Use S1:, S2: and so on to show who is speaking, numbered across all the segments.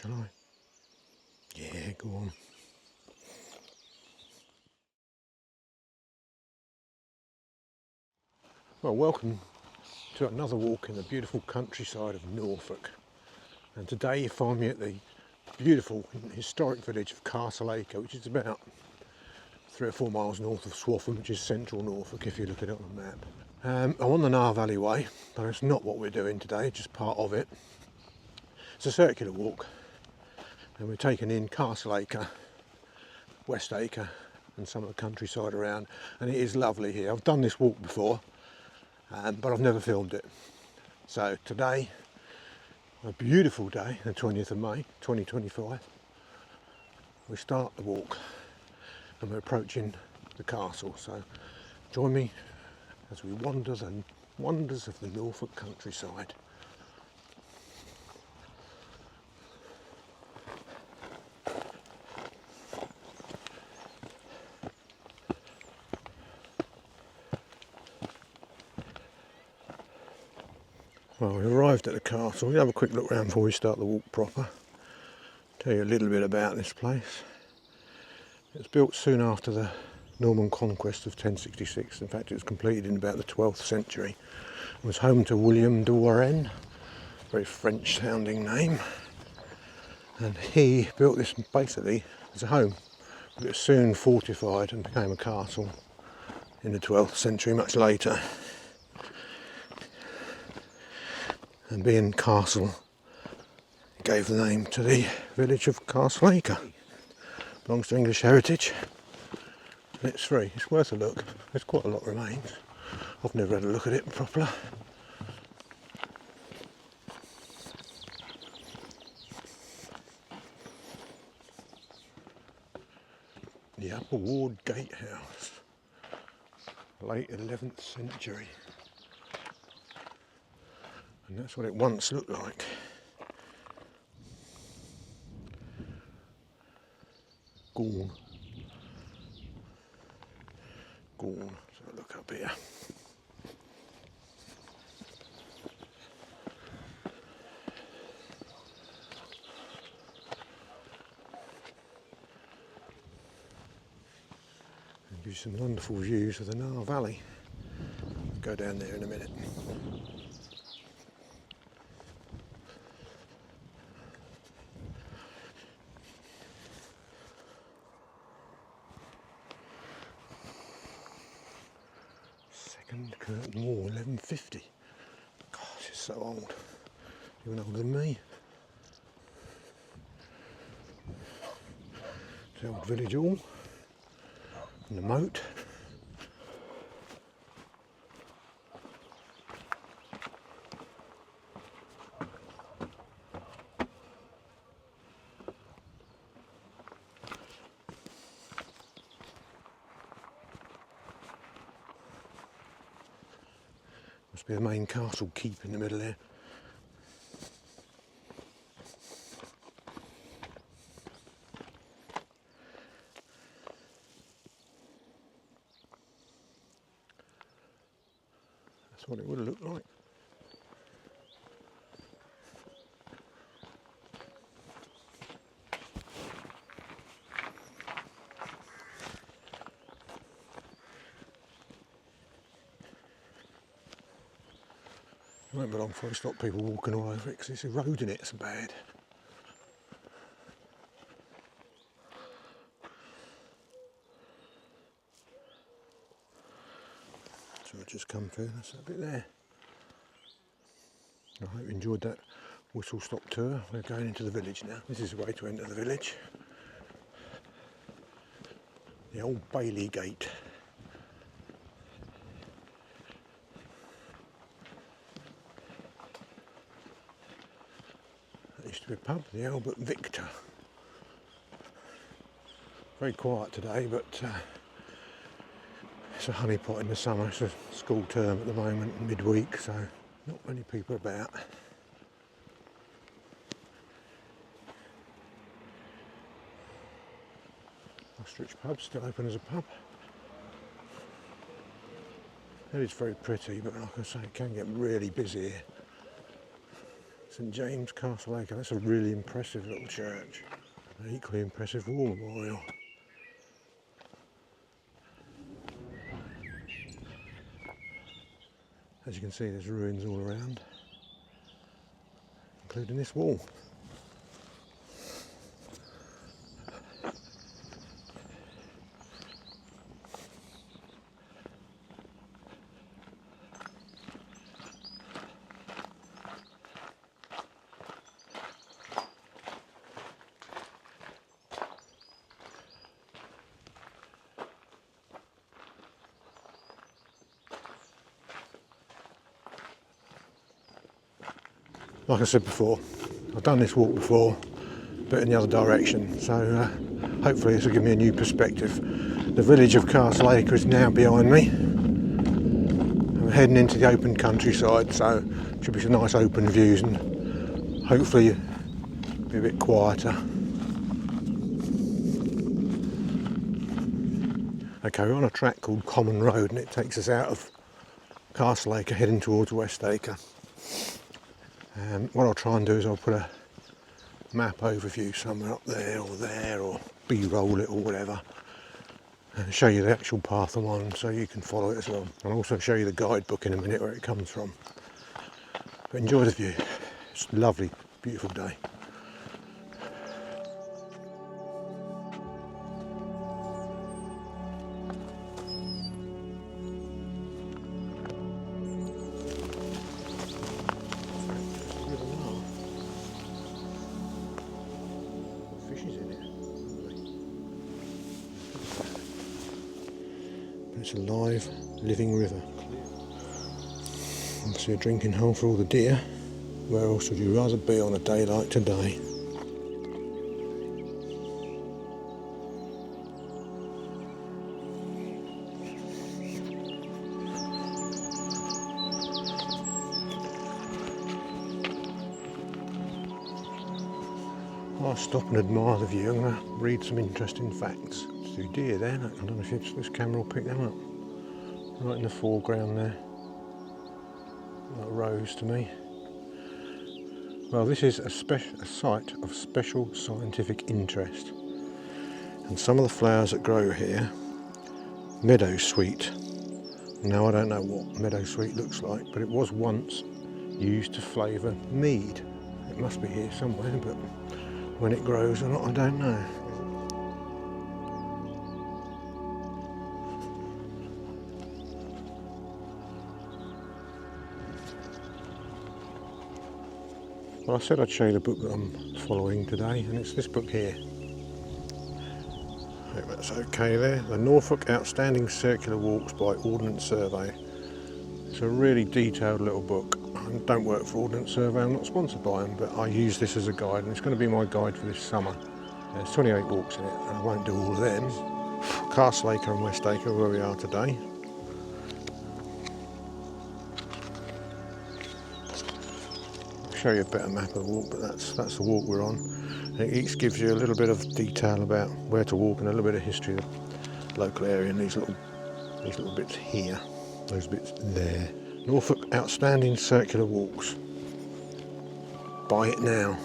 S1: Shall I? Yeah, go on. Well, welcome to another walk in the beautiful countryside of Norfolk. And today you find me at the beautiful historic village of Castle Acre, which is about 3 or 4 miles north of Swaffham, which is central Norfolk if you look at it on the map. I'm on the Nar Valley Way, but it's not what we're doing today, just part of it. It's a circular walk, and we're taking in Castle Acre, West Acre, and some of the countryside around, and it is lovely here. I've done this walk before, but I've never filmed it. So today, a beautiful day, the 20th of May 2025, we start the walk and we're approaching the castle. So join me as we wander the wonders of the Norfolk countryside. Well, we arrived at the castle. We'll have a quick look around before we start the walk proper. Tell you a little bit about this place. It was built soon after the Norman conquest of 1066. In fact, it was completed in about the 12th century. It was home to William de Warenne, very French sounding name. And he built this basically as a home. But it was soon fortified and became a castle in the 12th century, much later. And being castle, it gave the name to the village of Castle Acre. Belongs to English heritage, and it's free. It's worth a look. There's quite a lot remains. I've never had a look at it properly. The Upper Ward Gatehouse, late 11th century. And that's what it once looked like. Gorn. So look up here. And give you some wonderful views of the Nar Valley. I'll go down there in a minute. Second Curtain Wall, 1150. Gosh, it's so old. Even older than me. It's the old village hall. And the moat. Must be the main castle keep in the middle there. That's what it would have looked like. It won't be long before I stop people walking all over it because it's eroding it so bad. So I've just come through, that's that bit there. I hope you enjoyed that whistle stop tour. We're going into the village now. This is the way to enter the village. The old Bailey Gate. There used to be a pub, the Albert Victor. Very quiet today, but it's a honeypot in the summer. It's a school term at the moment, midweek, so not many people about. Ostrich pub, still open as a pub. It is very pretty, but like I say, it can get really busy here. St James Castle Acre. That's a really impressive little church. An equally impressive war memorial. As you can see, there's ruins all around, including this wall. Like I said before, I've done this walk before, but in the other direction, so hopefully this will give me a new perspective. The village of Castle Acre is now behind me. I'm heading into the open countryside, so it should be some nice open views and hopefully be a bit quieter. Okay, we're on a track called Common Road and it takes us out of Castle Acre heading towards West Acre. What I'll try and do is I'll put a map overview somewhere up there or B-roll it or whatever and show you the actual path I'm on so you can follow it as well. I'll also show you the guidebook in a minute where it comes from. But enjoy the view. It's a lovely, beautiful day. It's a live, living river. Obviously a drinking hole for all the deer. Where else would you rather be on a day like today? I'll stop and admire the view. I'm going to read some interesting facts. There's 2 deer there. I don't know if this camera will pick them up. Right in the foreground there. That rose to me. Well, this is a site of special scientific interest. And some of the flowers that grow here, meadowsweet. Now I don't know what meadowsweet looks like, but it was once used to flavour mead. It must be here somewhere, but when it grows or not, I don't know. Well, I said I'd show you the book that I'm following today, and it's this book here. I hope that's okay there. The Norfolk Outstanding Circular Walks by Ordnance Survey. It's a really detailed little book. I don't work for Ordnance Survey, I'm not sponsored by them, but I use this as a guide, and it's going to be my guide for this summer. There's 28 walks in it, and I won't do all of them. Castle Acre and West Acre, where we are today. Show you a better map of the walk, but that's the walk we're on. And it each gives you a little bit of detail about where to walk and a little bit of history of the local area and these little bits here, those bits there. Norfolk Outstanding Circular Walks. Buy it now.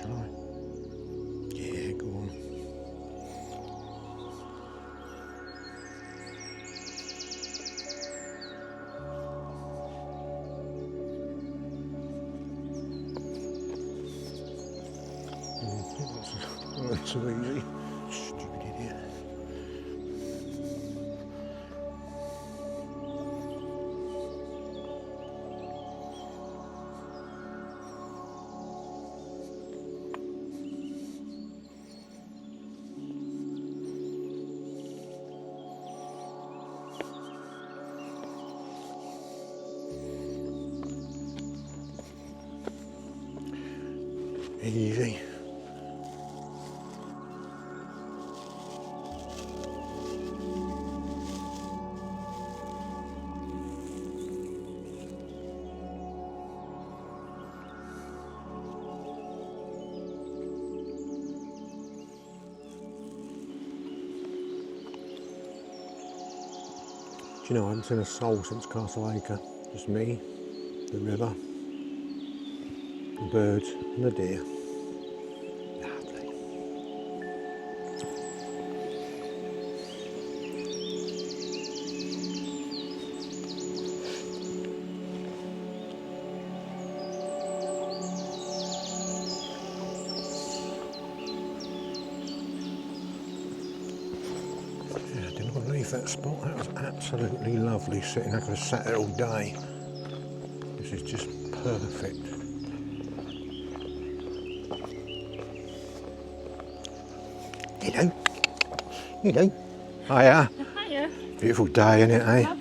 S1: shall I? Yeah, go on. That's so easy. Stupid idiot. Easy. Do you know, I haven't seen a soul since Castle Acre. Just me, the river, the birds and the deer. Lovely. Yeah, I didn't want to leave that spot. That was absolutely lovely sitting there. I could have sat there all day. This is just perfect. Hello. Hello. Hiya.
S2: Hiya.
S1: Beautiful day, isn't it, eh?
S2: Lovely.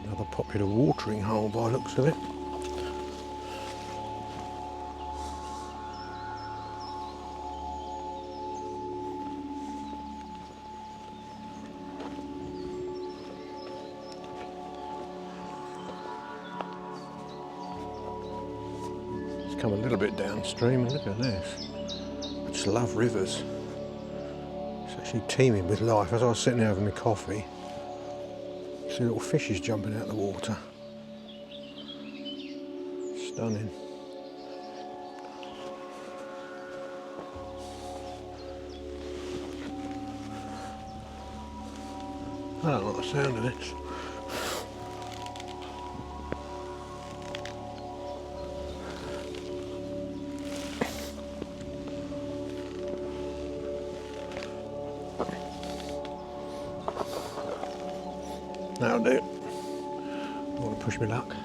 S1: Another popular watering hole by the looks of it. Come a little bit downstream and look at this. I just love rivers. It's actually teeming with life. As I was sitting there having my coffee, you see little fishes jumping out of the water. Stunning. I don't like the sound of this. That'll do. I want to push my luck.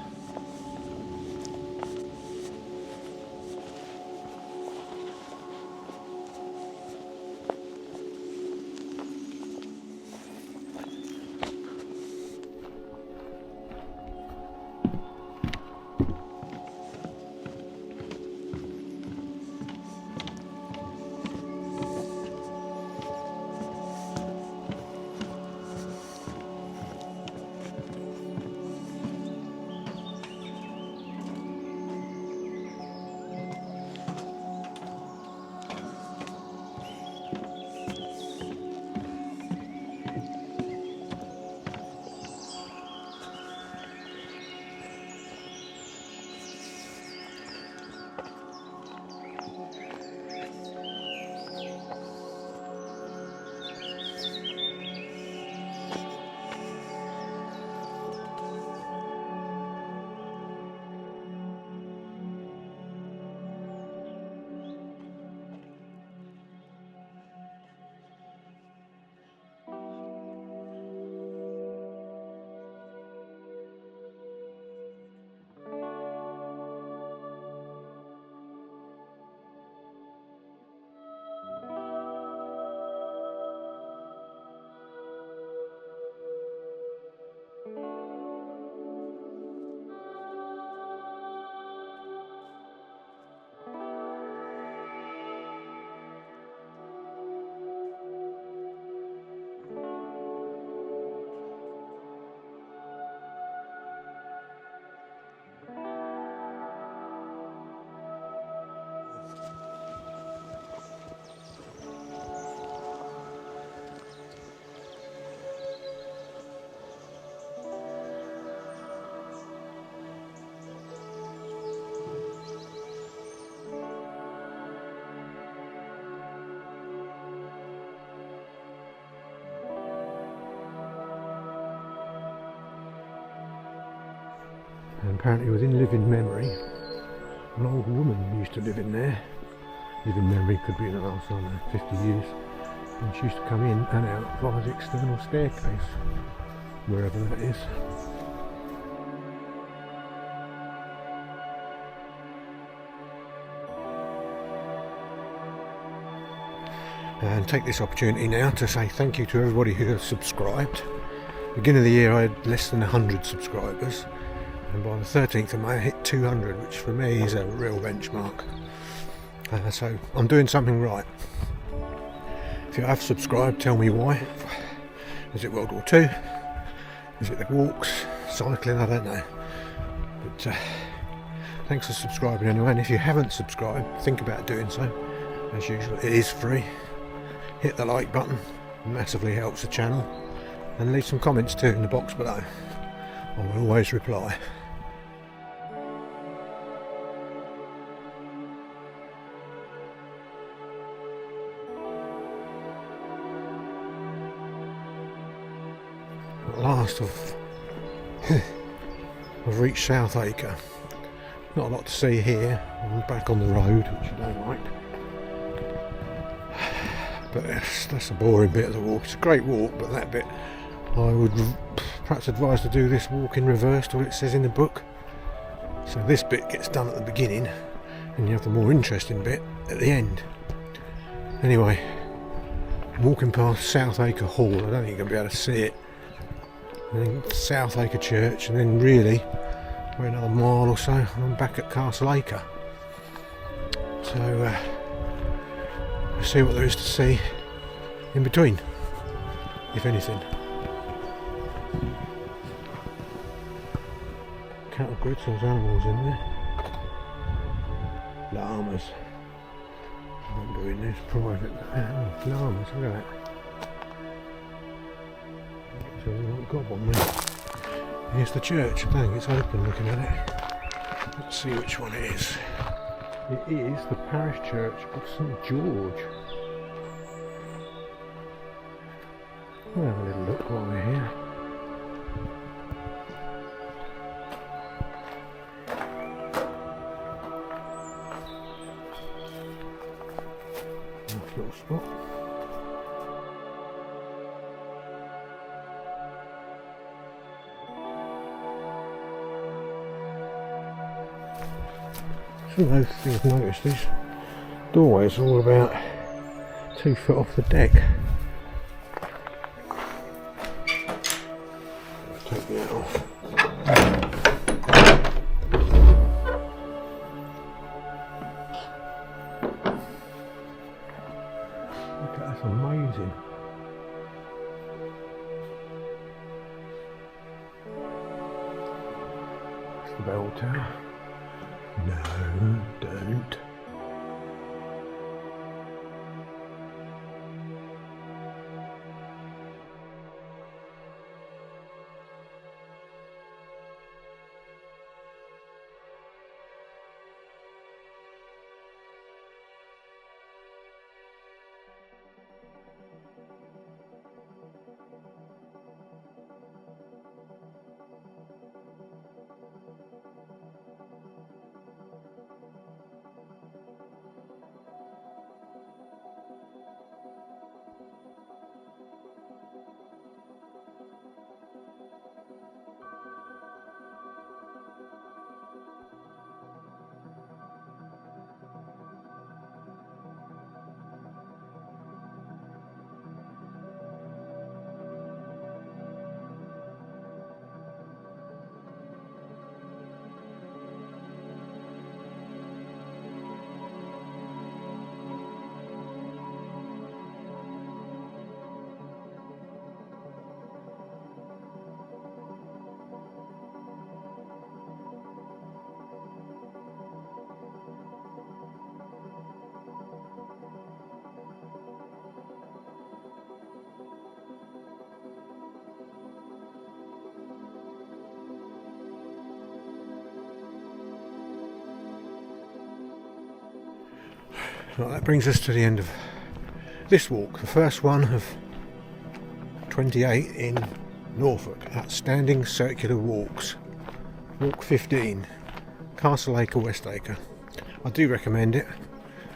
S1: And apparently within living memory, an old woman used to live in there. Living memory could be in the last, I don't know, 50 years. And she used to come in and out via the external staircase, wherever that is. And take this opportunity now to say thank you to everybody who has subscribed. Beginning of the year I had less than 100 subscribers, and by the 13th of May I hit 200, which for me is a real benchmark. So I'm doing something right. If you have subscribed, tell me why. Is it World War II? Is it the walks? Cycling? I don't know. But thanks for subscribing anyway, and if you haven't subscribed, think about doing so. As usual, it is free. Hit the like button, it massively helps the channel, and leave some comments too in the box below. I will always reply. At last I've reached South Acre. Not a lot to see here. I'm back on the road, which I don't like. But that's a boring bit of the walk. It's a great walk, but that bit I would perhaps advise to do this walk in reverse to what it says in the book. So this bit gets done at the beginning and you have the more interesting bit at the end. Anyway, I'm walking past South Acre Hall. I don't think you're going to be able to see it. And then South Acre Church, and then really for another mile or so and I'm back at Castle Acre. So we'll see what there is to see in between, if anything. Cattle grids, there's animals in there. Llamas. I won't go in this private. Oh, llamas, look at that. So we've not got one there. Here's the church. I don't think it's open looking at it. Let's see which one it is. It is the parish church of St George. We'll have a little look while we're here. Nice little spot. Some of those things I've noticed, these doorways are all about 2 foot off the deck. Take that off. Look at that, that's amazing. That's the bell tower. No, don't. Right, that brings us to the end of this walk, the first one of 28 in Norfolk, outstanding circular walks. Walk 15, Castle Acre, West Acre. I do recommend it.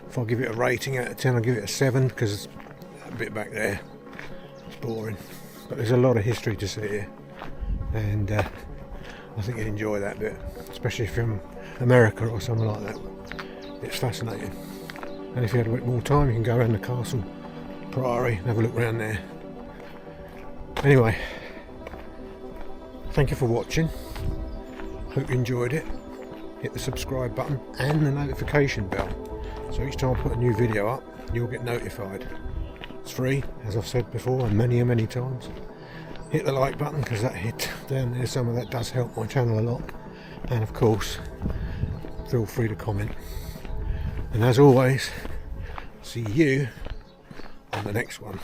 S1: If I give it a rating out of 10, I'll give it a 7 because that bit back there is boring. But there's a lot of history to see here, and I think you'd enjoy that bit, especially if you're from America or something like that. It's fascinating. And if you had a bit more time, you can go around the Castle Priory and have a look around there. Anyway, thank you for watching. Hope you enjoyed it. Hit the subscribe button and the notification bell, so each time I put a new video up, you'll get notified. It's free, as I've said before, and many times. Hit the like button, because that hit down there, some of that does help my channel a lot. And of course, feel free to comment. And as always, see you on the next one.